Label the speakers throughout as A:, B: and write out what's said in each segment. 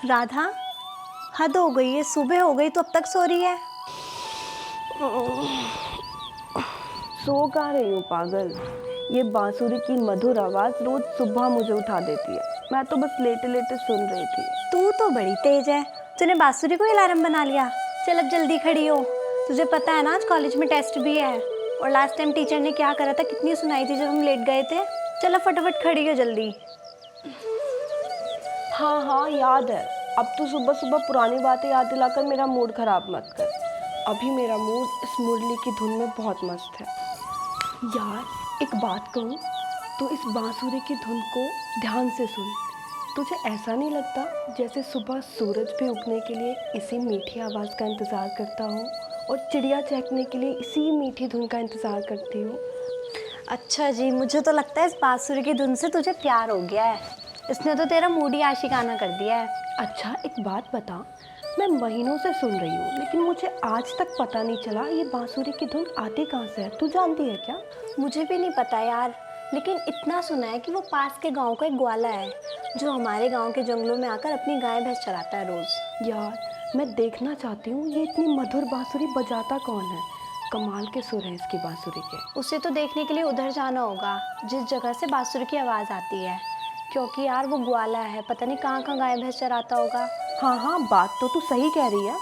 A: राधा, हद हो गई है, सुबह हो गई तो अब तक सो रही है।
B: सो कहाँ रही हूँ पागल, ये बांसुरी की मधुर आवाज़ रोज सुबह मुझे उठा देती है। मैं तो बस लेटे लेटे सुन रही थी।
A: तू तो बड़ी तेज है, तूने बांसुरी को अलार्म बना लिया। चल अब जल्दी खड़ी हो, तुझे पता है ना आज कॉलेज में टेस्ट भी है। और लास्ट टाइम टीचर ने क्या करा था, कितनी सुनाई थी जब हम लेट गए थे। चल अब फटाफट खड़ी हो जल्दी।
B: हाँ हाँ याद है। अब तो सुबह सुबह पुरानी बातें याद दिलाकर मेरा मूड खराब मत कर। अभी मेरा मूड इस मुरली की धुन में बहुत मस्त है। यार एक बात कहूँ, तो इस बांसुरी की धुन को ध्यान से सुन। तुझे ऐसा नहीं लगता जैसे सुबह सूरज भी उगने के लिए इसी मीठी आवाज़ का इंतज़ार करता हो और चिड़िया चहकने के लिए इसी मीठी धुन का इंतज़ार करती हो?
A: अच्छा जी, मुझे तो लगता है इस बांसुरी की धुन से तुझे प्यार हो गया है। इसने तो तेरा मूड ही आशिकाना कर दिया है।
B: अच्छा एक बात बता, मैं महीनों से सुन रही हूँ लेकिन मुझे आज तक पता नहीं चला ये बांसुरी की धुन आती कहाँ से है। तू जानती है क्या?
A: मुझे भी नहीं पता यार, लेकिन इतना सुना है कि वो पास के गांव का एक ग्वाला है जो हमारे गांव के जंगलों में आकर अपनी गाय भैंस चराता है रोज़।
B: यार मैं देखना चाहती हूँ ये इतनी मधुर बांसुरी बजाता कौन है। कमाल के सुर हैं इसकी बांसुरी के।
A: उसे तो देखने के लिए उधर जाना होगा जिस जगह से बांसुरी की आवाज़ आती है, क्योंकि यार वो ग्वाला है, पता नहीं कहाँ कहाँ गाय भैंस चराता होगा।
B: हाँ हाँ बात तो तू सही कह रही है।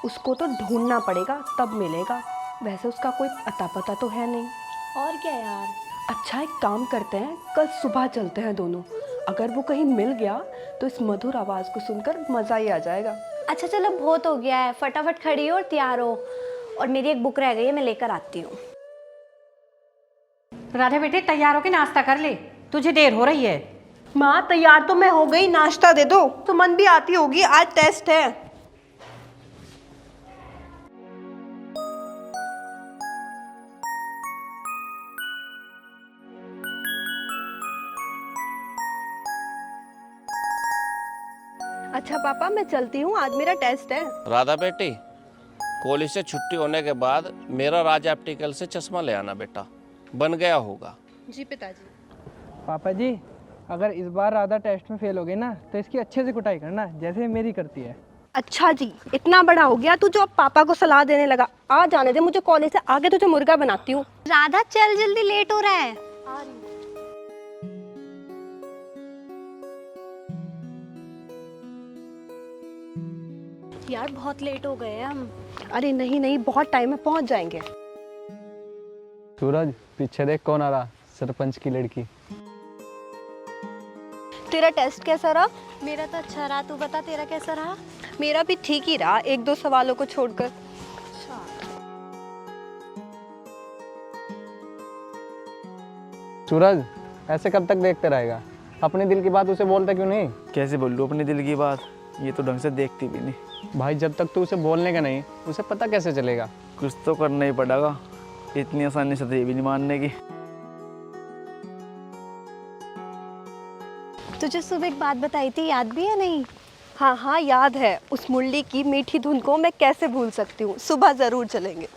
B: उसको तो ढूंढना पड़ेगा तब मिलेगा। वैसे उसका कोई अता पता तो है नहीं।
A: और क्या यार।
B: अच्छा एक काम करते हैं, कल सुबह चलते हैं दोनों। अगर वो कहीं मिल गया तो इस मधुर आवाज़ को सुनकर मज़ा ही आ जाएगा।
A: अच्छा चलो बहुत हो गया है, फटाफट खड़ी हो और तैयार हो। और मेरी एक बुक रह गई है, मैं लेकर आती हूँ।
C: राधा बेटे तैयार होके नाश्ता कर ले, तुझे देर हो रही है।
B: माँ तैयार तो मैं हो गई, नाश्ता दे दो। तो मन भी आती होगी, आज टेस्ट है। अच्छा पापा मैं चलती हूँ, आज मेरा टेस्ट है।
D: राधा बेटी, कॉलेज से छुट्टी होने के बाद मेरा राज ऑप्टिकल से चश्मा ले आना बेटा, बन गया होगा।
B: जी पिताजी।
E: पापा जी, अगर इस बार राधा टेस्ट में फेल हो गई ना तो इसकी अच्छे से कुटाई करना जैसे मेरी करती है।
B: अच्छा जी, इतना बड़ा हो गया तू जो अब पापा को सलाह देने लगा। आ जाने दे मुझे, कॉलेज से आगे तुझे मुर्गा बनाती हूँ।
A: राधा चल जल्दी, लेट हो रहा है। यार बहुत लेट हो गए हम।
B: अरे नहीं नहीं बहुत टाइम है, पहुँच जाएंगे।
E: सूरज पीछे देख कौन आ रहा, सरपंच की लड़की।
B: तेरा टेस्ट कैसा रहा?
A: मेरा तो अच्छा रहा, तू बता तेरा कैसा रहा?
B: मेरा भी ठीक ही रहा, एक दो सवालों को छोड़कर।
E: सूरज ऐसे कब तक देखते रहेगा, अपने दिल की बात उसे बोलता क्यों नहीं?
F: कैसे बोल लूँ अपने दिल की बात, ये तो ढंग से देखती भी नहीं।
E: भाई जब तक तू उसे बोलने का नहीं, उसे पता कैसे चलेगा?
F: कुछ तो करना ही पड़ेगा। इतनी आसानी से तो ये भी नहीं मानने की।
A: तुझे सुबह एक बात बताई थी, याद भी है नहीं?
B: हाँ हाँ याद है, उस मुरली की मीठी धुन को मैं कैसे भूल सकती हूँ। सुबह ज़रूर चलेंगे।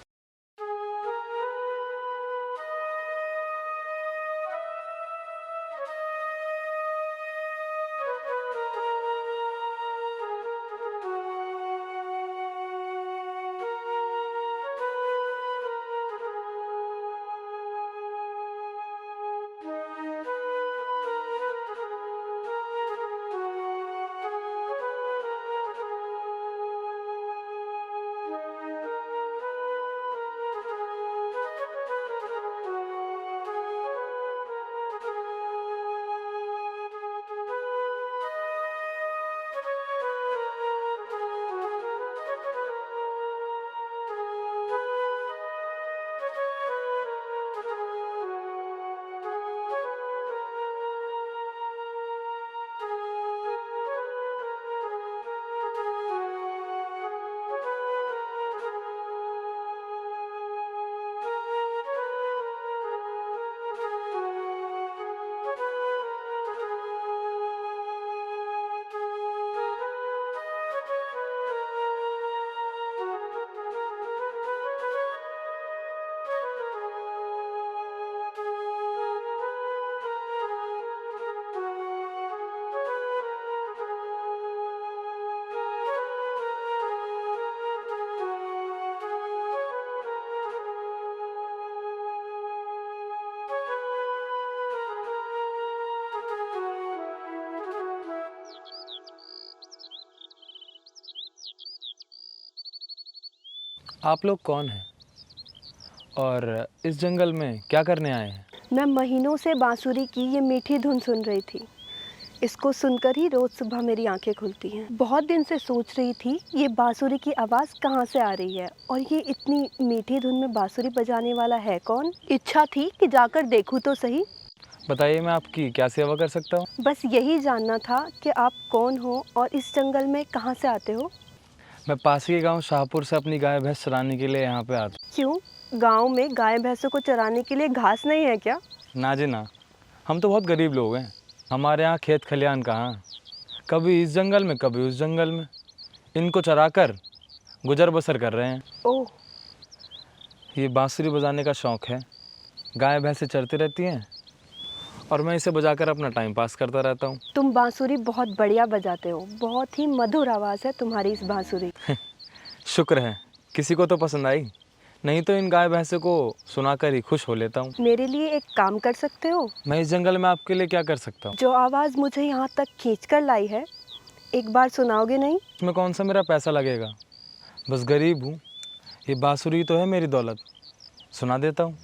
G: आप लोग कौन हैं और इस जंगल में क्या करने आए हैं?
B: मैं महीनों से बांसुरी की ये मीठी धुन सुन रही थी। इसको सुनकर ही रोज़ सुबह मेरी आंखें खुलती हैं। बहुत दिन से सोच रही थी ये बांसुरी की आवाज़ कहाँ से आ रही है और ये इतनी मीठी धुन में बांसुरी बजाने वाला है कौन। इच्छा थी कि जाकर देखूँ तो सही।
G: बताइए, मैं आपकी क्या सेवा कर सकता हूँ?
B: बस यही जानना था कि आप कौन हो और इस जंगल में कहाँ से आते हो।
G: मैं पास के गांव शाहपुर से अपनी गाय भैंस चराने के लिए यहाँ पे आता
B: क्यों, गांव में गाय भैंसों को चराने के लिए घास नहीं है क्या?
G: हूँ। ना जी ना, हम तो बहुत गरीब लोग हैं। हमारे यहाँ खेत खलियान कहाँ, कभी इस जंगल में कभी उस जंगल में। इनको चराकर गुजर बसर कर रहे हैं।
B: ओह,
G: ये बांसुरी बजाने का शौक़ है। गाय भैंसें चरती रहती हैं और मैं इसे बजाकर अपना टाइम पास करता रहता हूँ।
B: तुम बांसुरी बहुत बढ़िया बजाते हो। बहुत ही मधुर आवाज़ है तुम्हारी इस बांसुरी।
G: शुक्र है किसी को तो पसंद आई, नहीं तो इन गाय भैंसे को सुनाकर ही खुश हो लेता हूँ।
B: मेरे लिए एक काम कर सकते हो?
G: मैं इस जंगल में आपके लिए क्या कर सकता हूँ?
B: जो आवाज़ मुझे यहाँ तक खींच कर लाई है, एक बार सुनाओगे नहीं?
G: इसमें कौन सा मेरा पैसा लगेगा, बस गरीब हूँ। ये बांसुरी तो है मेरी दौलत, सुना देता हूँ।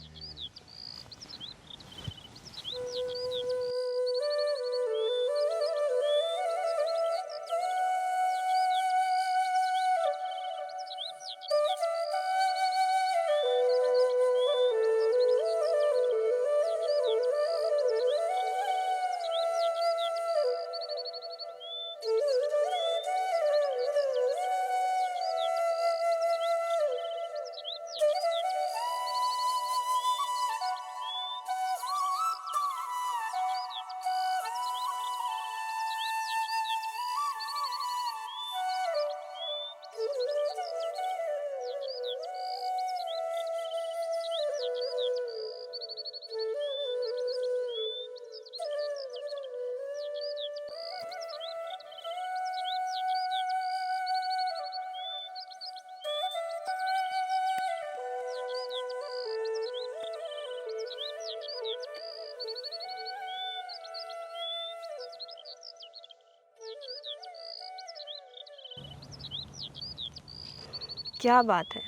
B: क्या बात है,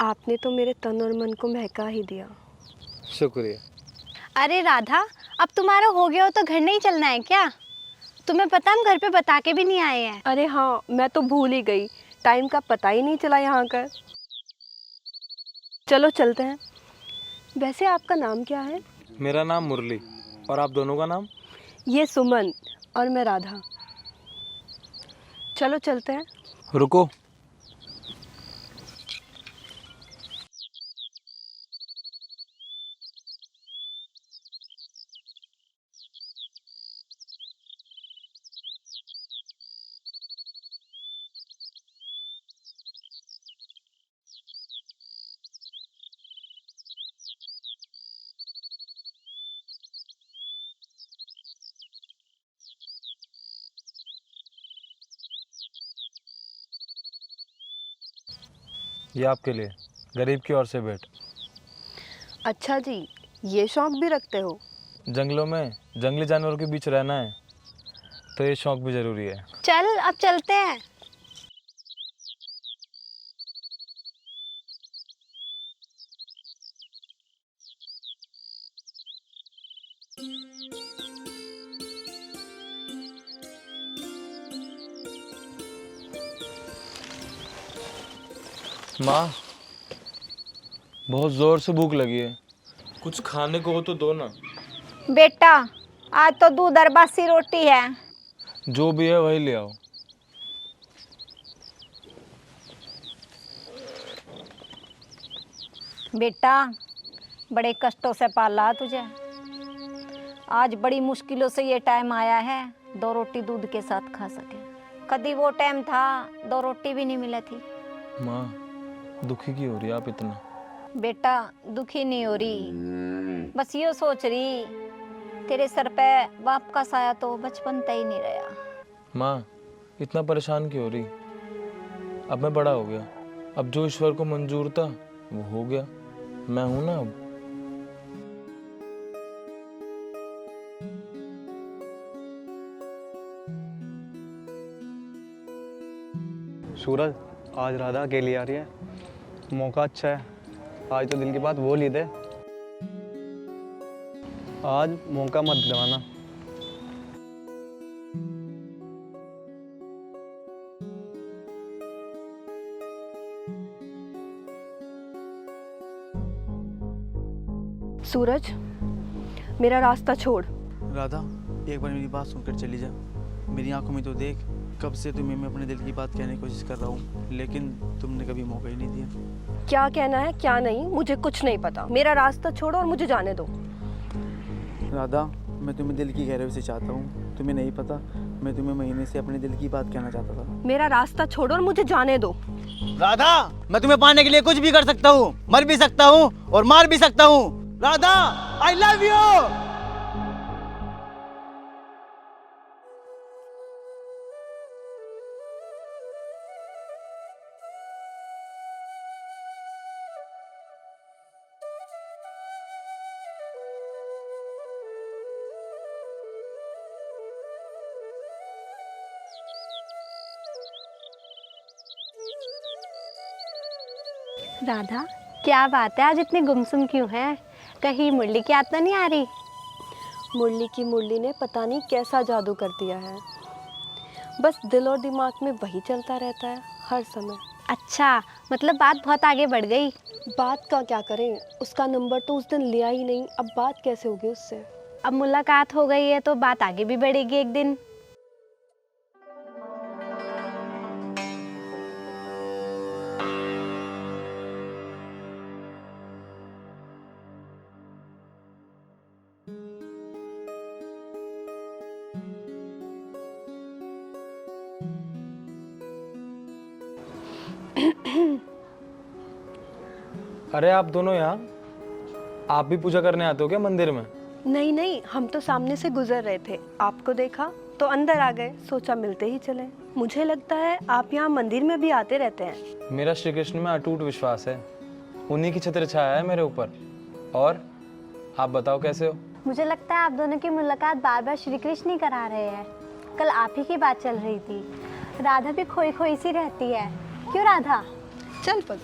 B: आपने तो मेरे तन और मन को महका ही दिया।
G: शुक्रिया।
A: अरे राधा, अब तुम्हारा हो गया हो तो घर नहीं चलना है क्या? तुम्हें पता हम घर पे बता के भी नहीं आए हैं।
B: अरे हाँ, मैं तो भूल ही गई, टाइम का पता ही नहीं चला यहाँ का। चलो चलते हैं। वैसे आपका नाम क्या है?
G: मेरा नाम मुरली, और आप दोनों का नाम?
B: ये सुमन और मैं राधा। चलो चलते हैं।
G: रुको, ये आपके लिए, गरीब की ओर से भेंट।
B: अच्छा जी, ये शौक भी रखते हो?
G: जंगलों में जंगली जानवरों के बीच रहना है तो ये शौक भी ज़रूरी है।
A: चल अब चलते हैं।
G: माँ, बहुत ज़ोर से भूख लगी है, कुछ खाने को हो तो दो ना।
A: बेटा आज तो दूध और बासी रोटी है।
G: जो भी है वही ले आओ।
A: बेटा बड़े कष्टों से पाला तुझे, आज बड़ी मुश्किलों से ये टाइम आया है 2 रोटी दूध के साथ खा सके। कभी वो टाइम था 2 रोटी भी नहीं मिली थी।
G: माँ, दुखी क्यों हो रही आप इतना?
A: बेटा दुखी नहीं हो रही, बस ये सोच रही तेरे सर पे बाप का साया तो बचपन तक ही नहीं रहा।
G: माँ, इतना परेशान क्यों हो रही? अब मैं बड़ा हो गया, अब जो ईश्वर को मंजूर था वो हो गया, मैं हूं ना अब।
F: सूरज, आज राधा अकेली आ रही है, मौका अच्छा है, आज तो दिल की बात बोल ही दे। आज मौका मत गवाना।
B: सूरज, मेरा रास्ता छोड़।
F: राधा, एक बार मेरी बात सुनकर चली जा। मेरी आंखों में तो देख, कब से तुम्हें मैं अपने दिल की बात कहने की कोशिश कर रहा हूँ, लेकिन तुमने कभी मौका ही नहीं दिया।
B: क्या कहना है क्या नहीं मुझे कुछ नहीं पता। मेरा रास्ता छोड़ो और मुझे जाने दो।
F: राधा, मैं तुम्हें दिल की गहराई से चाहता हूँ, तुम्हें नहीं पता, मैं तुम्हें महीने से अपने दिल की बात कहना चाहता था।
B: मेरा रास्ता छोड़ो और मुझे जाने दो।
F: राधा, मैं तुम्हें पाने के लिए कुछ भी कर सकता हूँ, मर भी सकता हूँ और मार भी सकता हूँ। Radha, I love you.
A: Radha क्या बात है, आज इतनी गुमसुम क्यों है? कहीं मुरली की याद तो नहीं आ रही?
B: मुरली की मुरली ने पता नहीं कैसा जादू कर दिया है, बस दिल और दिमाग में वही चलता रहता है हर समय।
A: अच्छा, मतलब बात बहुत आगे बढ़ गई।
B: बात का क्या करें, उसका नंबर तो उस दिन लिया ही नहीं, अब बात कैसे होगी उससे।
A: अब मुलाकात हो गई है तो बात आगे भी बढ़ेगी एक दिन।
G: अरे आप दोनों यहाँ, आप भी पूजा करने आते हो क्या मंदिर में?
B: नहीं नहीं, हम तो सामने से गुजर रहे थे, आपको देखा तो अंदर आ गए, सोचा मिलते ही चले। मुझे लगता है आप यहाँ मंदिर में भी आते रहते हैं।
G: मेरा श्री कृष्ण में अटूट विश्वास है, उन्हीं की छत्र छाया है मेरे ऊपर। और आप बताओ कैसे हो?
A: मुझे लगता है आप दोनों की मुलाकात बार बार श्री कृष्ण ही करा रहे हैं। कल आप ही की बात चल रही थी, राधा भी खोई खोई सी रहती है। क्यों राधा?
B: चल पग।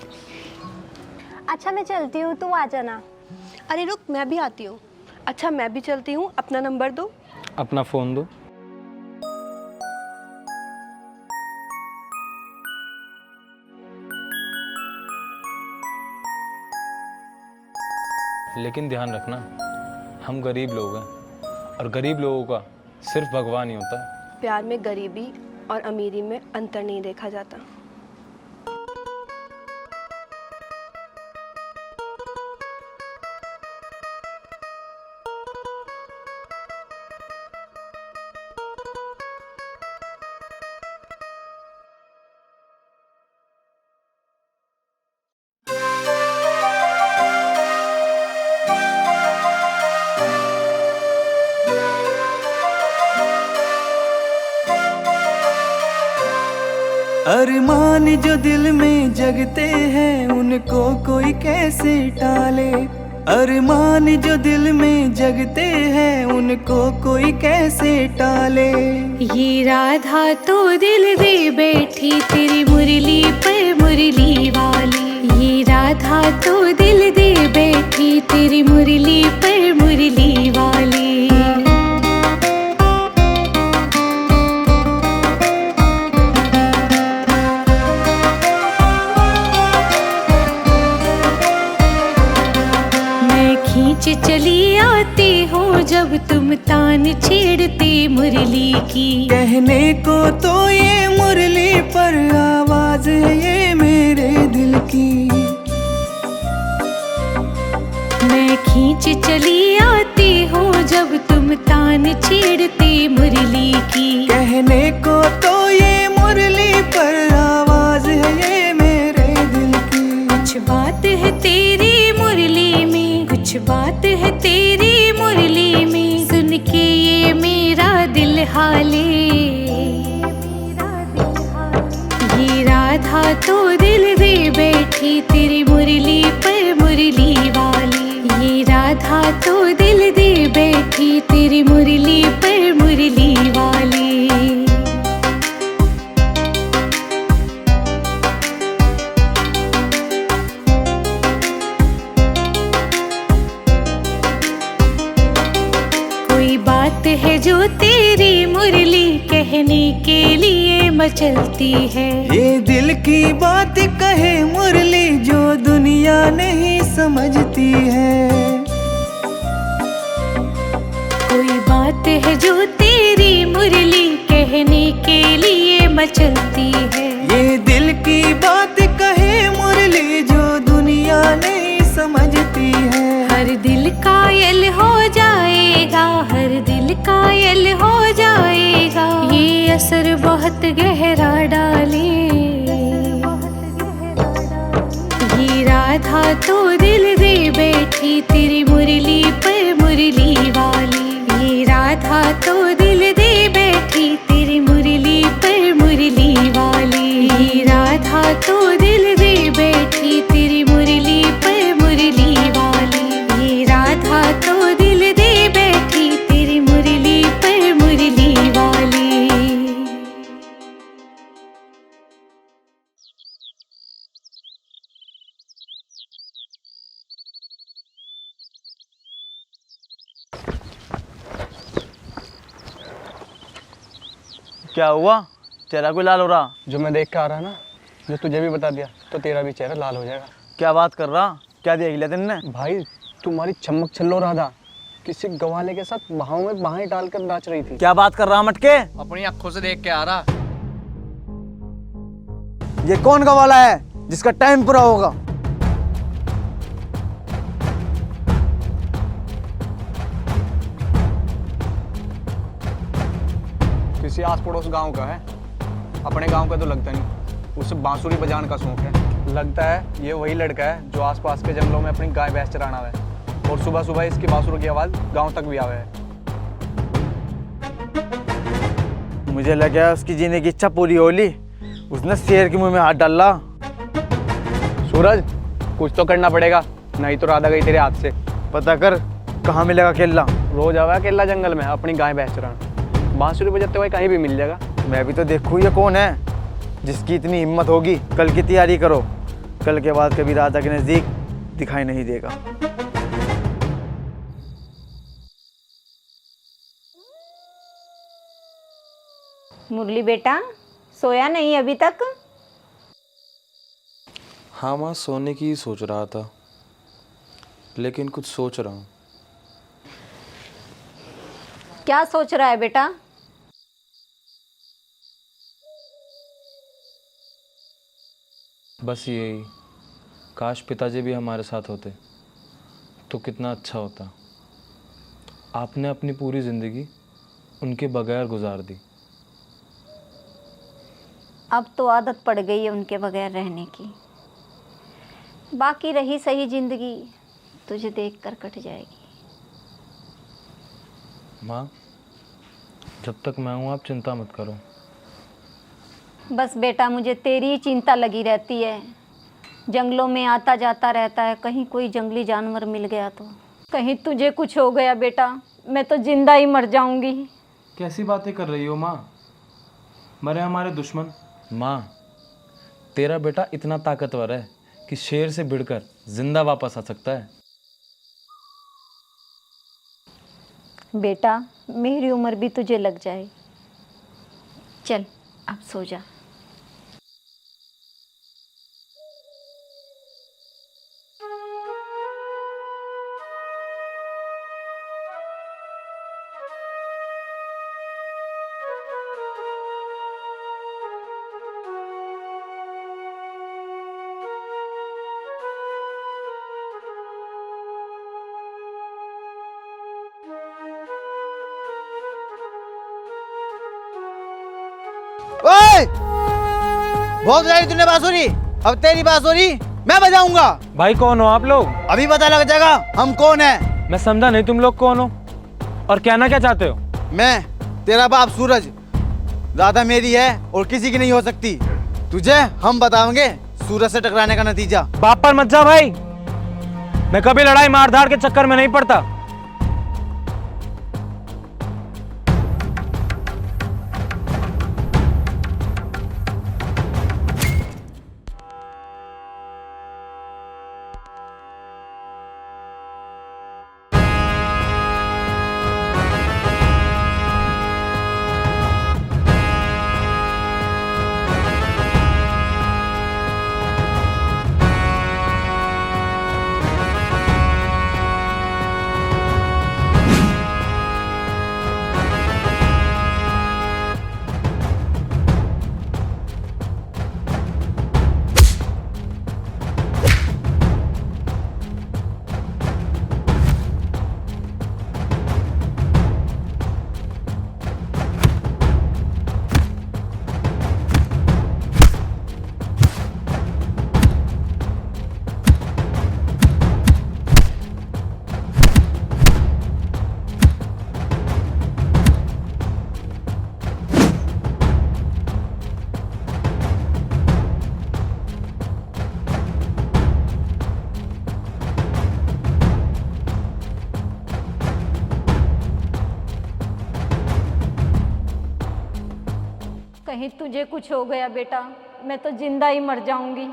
A: अच्छा मैं चलती हूँ, तू आ जाना।
B: अरे रुक, मैं भी आती हूँ। अच्छा मैं भी चलती हूँ, अपना नंबर दो।
G: अपना फ़ोन दो। लेकिन ध्यान रखना, हम गरीब लोग हैं और गरीब लोगों का सिर्फ भगवान ही होता है।
B: प्यार में गरीबी और अमीरी में अंतर नहीं देखा जाता।
H: अरमान जो दिल में जगते हैं उनको कोई कैसे टाले, अरमान जो दिल में जगते हैं उनको कोई कैसे टाले।
I: ये राधा तो दिल दे बैठी तेरी मुरली पर मुरली वाली, ये राधा तो दिल दे बैठी तेरी मुरली पर मुरली वाली। खींच चली आती हूँ जब तुम तान छेड़ते मुरली की,
H: कहने को तो ये मुरली पर आवाज है ये मेरे दिल की।
I: मैं खींच चली आती हूँ जब तुम तान छेड़ते मुरली की,
H: कहने को तो ये मुरली पर आवाज है ये मेरे दिल की।
I: कुछ बात है तेरी मुरली में, कुछ बात है तेरी मुरली में, सुन के ये मेरा दिल हाले। ये राधा तो दिल दे बैठी तेरी मुरली पर मुरली वाली, ये राधा तो दिल दे बैठी तेरी मुरली पर मुरली वाली। बात है जो तेरी मुरली कहने के लिए मचलती है,
H: ये दिल की बात कहे मुरली जो दुनिया नहीं समझती है।
I: कोई बात है जो तेरी मुरली कहने के लिए मचलती है,
H: ये दिल की बात कहे मुरली जो दुनिया नहीं समझती है।
I: हर दिल कायल हो जाएगा, हर दिल कायल हो जाएगा, ये असर बहुत गहरा डाले। ये राधा तो दिल दे बैठी तेरी मुरली पर मुरली वाली, ये राधा तो दिल दे बैठी तेरी मुरली पर मुरली वाली, ये राधा तो दिल दे बैठी तेरी मुरली पर मुरली वाली, ये राधा तो दिल दे बैठी तेरी मुरली पर मुरली वाली।
F: क्या हुआ? चेहरा कोई लाल हो रहा?
E: जो मैं देख के आ रहा ना, जो तुझे भी बता दिया तो तेरा भी चेहरा लाल हो जाएगा।
F: क्या बात कर रहा? क्या देख लिया तुमने?
E: भाई तुम्हारी चमक छल्लो राधा किसी गवाले के साथ बाहों में बाहें डालकर नाच रही थी।
F: क्या बात कर रहा मटके?
E: अपनी आंखों से देख के आ रहा।
F: ये कौन गवाला है जिसका टाइम पूरा होगा?
E: किसी आस पड़ोस गांव का है, अपने गांव का तो लगता नहीं। उसे बांसुरी बजाने का शौक है। लगता है ये वही लड़का है जो आसपास के जंगलों में अपनी गाय भैंस चराना है, और सुबह सुबह इसकी बांसुरी की आवाज गांव तक भी आवे है।
F: मुझे लगा उसकी जीने की इच्छा पूरी होली, उसने शेर के मुंह में हाथ डाला।
E: सूरज कुछ तो करना पड़ेगा, नहीं तो राधा गई तेरे हाथ से।
F: पता कर कहाँ मिलेगा केला।
E: रोज आवा केला जंगल में अपनी गाय भैंस चराना, बांसुरी बजाते हुए कहीं भी मिल जाएगा।
F: मैं भी तो देखूँ ये कौन है जिसकी इतनी हिम्मत होगी। कल की तैयारी करो, कल के बाद कभी राधा के नजदीक दिखाई नहीं देगा।
J: मुरली बेटा, सोया नहीं अभी तक?
G: हाँ माँ, सोने की ही सोच रहा था, लेकिन कुछ सोच रहा हूँ।
J: क्या सोच रहा है बेटा?
G: बस यही, काश पिताजी भी हमारे साथ होते तो कितना अच्छा होता। आपने अपनी पूरी ज़िंदगी उनके बगैर गुजार दी।
J: अब तो आदत पड़ गई है उनके बगैर रहने की, बाकी रही सही ज़िंदगी तुझे देख कर कट जाएगी।
G: माँ, जब तक मैं हूँ आप चिंता मत करो।
J: बस बेटा मुझे तेरी ही चिंता लगी रहती है। जंगलों में आता जाता रहता है, कहीं कोई जंगली जानवर मिल गया तो, कहीं तुझे कुछ हो गया बेटा, मैं तो जिंदा ही मर जाऊंगी।
G: कैसी बातें कर रही हो माँ? मरे हमारे दुश्मन। माँ, तेरा बेटा इतना ताकतवर है कि शेर से भिड़कर जिंदा वापस आ सकता है।
J: बेटा मेरी उम्र भी तुझे लग जाए। चल अब सो जा।
H: ओए! बहुत बजाई तूने बांसुरी, अब तेरी बांसुरी मैं बजाऊंगा।
G: भाई कौन हो आप लोग?
H: अभी पता लग जाएगा हम कौन है।
G: मैं समझा नहीं तुम लोग कौन हो और कहना क्या चाहते हो?
H: मैं तेरा बाप सूरज, दादा मेरी है और किसी की नहीं हो सकती। तुझे हम बताएंगे सूरज से टकराने का नतीजा।
G: बाप पर मत जा भाई, मैं कभी लड़ाई मारधाड़ के चक्कर में नहीं पड़ता।
J: कहीं तुझे कुछ हो गया बेटा, मैं तो जिंदा ही मर जाऊंगी।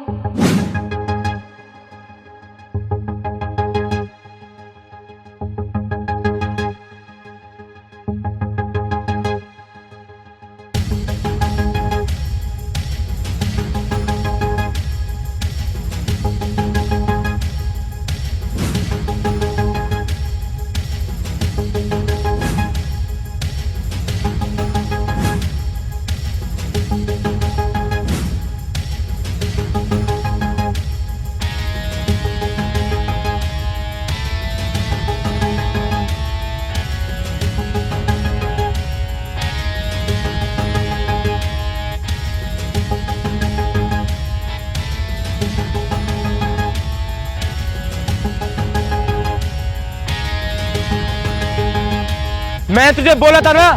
G: मैं तुझे बोला था ना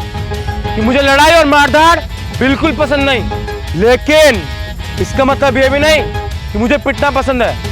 G: कि मुझे लड़ाई और मारधाड़ बिल्कुल पसंद नहीं, लेकिन इसका मतलब ये भी नहीं कि मुझे पिटना पसंद है।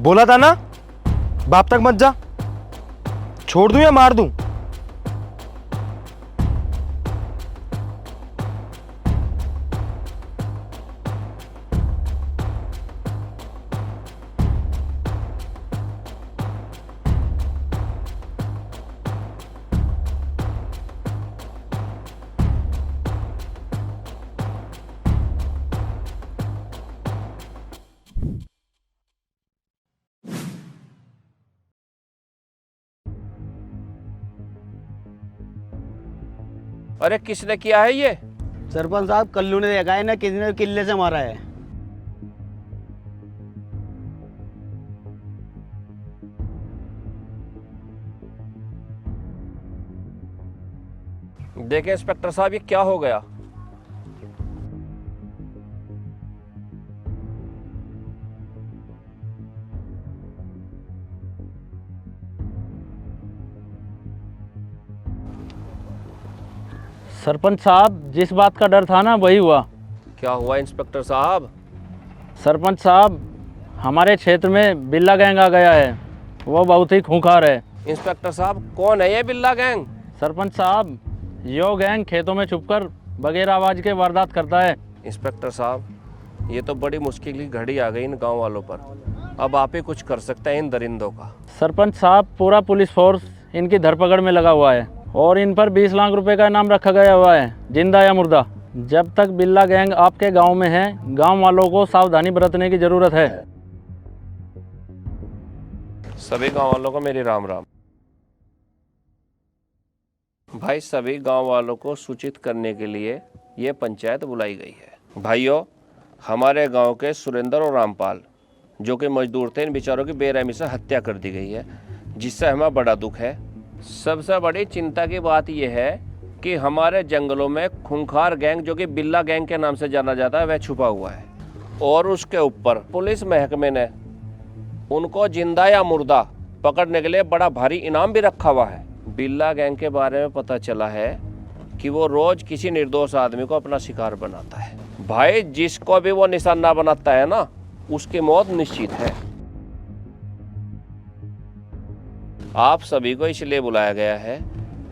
G: बोला था ना, बाप तक मत जा। छोड़ दूं या मार दूं?
D: अरे किसने किया है ये?
F: सरपंच साहब, कल्लू ने देखा है ना किसी ने किले से मारा है।
D: देखें इंस्पेक्टर साहब, ये क्या हो गया?
G: सरपंच साहब, जिस बात का डर था ना वही हुआ।
D: क्या हुआ इंस्पेक्टर साहब?
G: सरपंच साहब, हमारे क्षेत्र में बिल्ला गैंग आ गया है। वो बहुत ही खूंखार है।
D: इंस्पेक्टर साहब, कौन है ये बिल्ला गैंग?
G: सरपंच साहब, यो गैंग खेतों में छुपकर बगैर आवाज के वारदात करता है।
D: इंस्पेक्टर साहब, ये तो बड़ी मुश्किल की घड़ी आ गई इन गांव वालों पर। अब आप ही कुछ कर सकते हैं इन दरिंदों का।
G: सरपंच साहब, पूरा पुलिस फोर्स इनकी धरपकड़ में लगा हुआ है और इन पर 20 लाख रुपए का इनाम रखा गया हुआ है, जिंदा या मुर्दा। जब तक बिल्ला गैंग आपके गांव में है, गांव वालों को सावधानी बरतने की जरूरत है।
D: सभी गांव वालों को मेरी राम राम। भाई, सभी गांव वालों को सूचित करने के लिए ये पंचायत बुलाई गई है। भाइयों, हमारे गांव के सुरेंद्र और रामपाल, जो कि मजदूर थे, इन बेचारों की बेरहमी से हत्या कर दी गई है, जिससे हमें बड़ा दुख है। सबसे बड़ी चिंता की बात यह है कि हमारे जंगलों में खूंखार गैंग, जो कि बिल्ला गैंग के नाम से जाना जाता है, वह छुपा हुआ है। और उसके ऊपर पुलिस महकमे ने उनको जिंदा या मुर्दा पकड़ने के लिए बड़ा भारी इनाम भी रखा हुआ है। बिल्ला गैंग के बारे में पता चला है कि वो रोज किसी निर्दोष आदमी को अपना शिकार बनाता है। भाई, जिसको भी वो निशाना बनाता है ना, उसकी मौत निश्चित है। आप सभी को इसलिए बुलाया गया है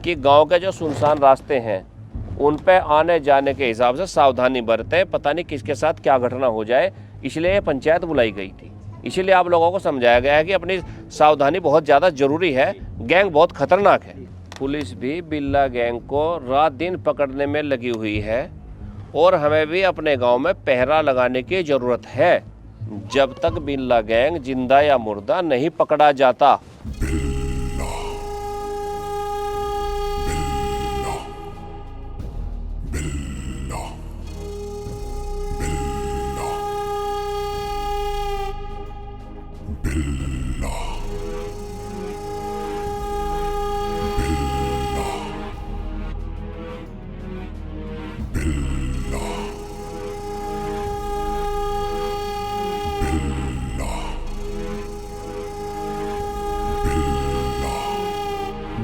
D: कि गांव के जो सुनसान रास्ते हैं उन पे आने जाने के हिसाब से सावधानी बरतें। पता नहीं किसके साथ क्या घटना हो जाए, इसलिए पंचायत बुलाई गई थी। इसीलिए आप लोगों को समझाया गया है कि अपनी सावधानी बहुत ज़्यादा ज़रूरी है। गैंग बहुत खतरनाक है। पुलिस भी बिल्ला गैंग को रात दिन पकड़ने में लगी हुई है और हमें भी अपने गांव में पहरा लगाने की ज़रूरत है, जब तक बिल्ला गैंग जिंदा या मुर्दा नहीं पकड़ा जाता।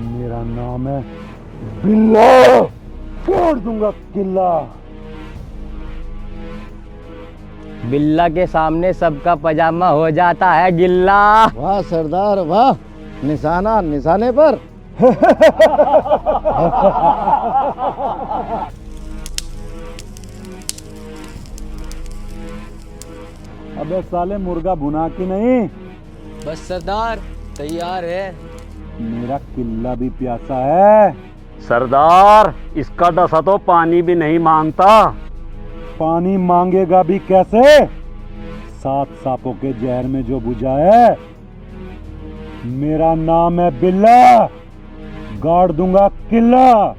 K: मेरा नाम है बिल्ला, तोड़ दूंगा किला।
L: बिल्ला के सामने सबका पजामा हो जाता है गिल्ला।
K: वाह सरदार वाह, निशाना निशाने पर। अबे साले, मुर्गा भुना कि नहीं?
L: बस सरदार, तैयार है।
K: मेरा किला भी प्यासा है
L: सरदार, इसका दशा तो पानी भी नहीं मांगता।
K: पानी मांगेगा भी कैसे? 7 सांपों के जहर में जो बुझा है। मेरा नाम है बिल्ला, गाड़ दूंगा किला।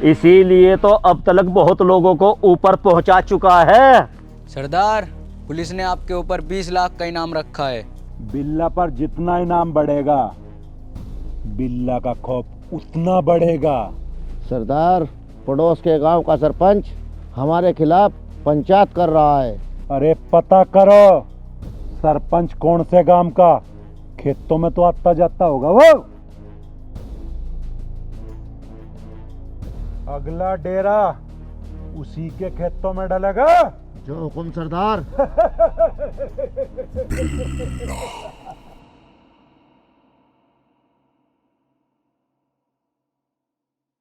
L: इसीलिए तो अब तक बहुत लोगों को ऊपर पहुंचा चुका है।
M: सरदार, पुलिस ने आपके ऊपर 20 लाख का इनाम रखा है।
K: बिल्ला पर जितना इनाम बढ़ेगा, बिल्ला का खौफ उतना बढ़ेगा।
N: सरदार, पड़ोस के गांव का सरपंच हमारे खिलाफ पंचायत कर रहा है।
K: अरे पता करो, सरपंच कौन से गांव का? खेतों में तो आता जाता होगा वो। अगला डेरा उसी के खेतों में डलेगा।
N: जो हुकुम सरदार।